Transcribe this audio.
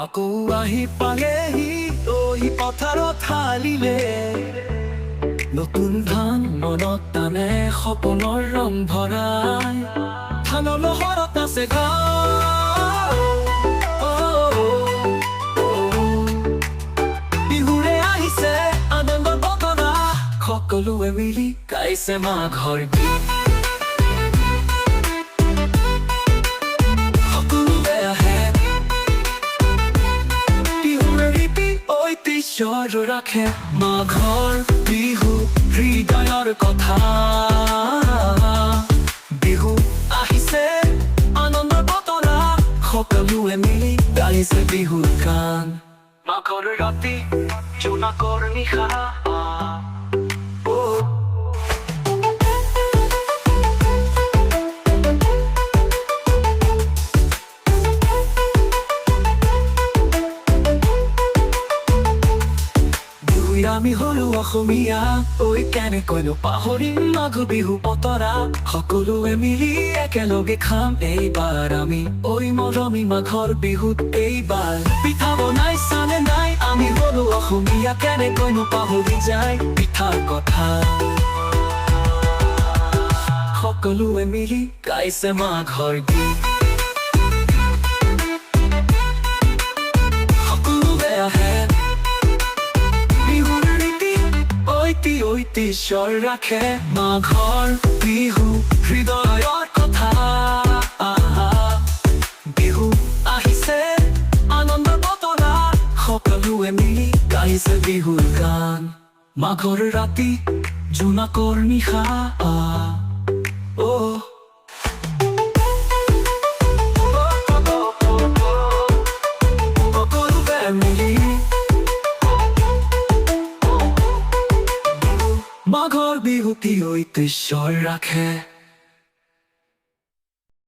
আকৌ আহি পালেহি ঐ পথাৰত হালিলে নতুন ধান মনত টানে সপোনৰ ৰং ভৰাই ধানৰ লহৰত আছে ঘাঁহ বিহুৰে আহিছে আনন্দৰ বতৰা সকলোৱে মিলি গাইছে মাঘৰ গীত সকলোৱে আহে বিহুৰে ৰীতি ঐতিহ্য ৰাখে মাঘৰ বিহু হৃদয়ৰ কথা বিহু আহিছে আনন্দৰ বতৰা সকলোৱে মিলি গাইছে বিহুৰ গান মাঘৰ ৰাতি জোনাকৰ নিশা আমি হলো অসমীয়া ঐ কেনেকৈনো পাহৰিম মাঘ বিহু বতৰা সকলোৱে মিলি একেলগে খাম এইবাৰ আমি ঐ মৰমী মাঘৰ বিহুত এইবাৰ পিঠা বনাইছানে নাই আমি হলো অসমীয়া কেনেকৈনো পাহৰি যায় পিঠাৰ কথা সকলোৱে মিলি গাইছে মাঘৰ গীত সকলোৱে আহে ঐতিহ্য ৰাখে মাঘৰ বিহু হৃদয়ৰ কথা বিহু আহিছে আনন্দৰ বতৰা সকলোৱে মিলি গাইছে বিহুৰ গান মাঘৰ ৰাতি জোনাকৰ নিশা সকলোৱে মিলি মাঘৰ বিহুটি ঐতিহ্য ৰাখে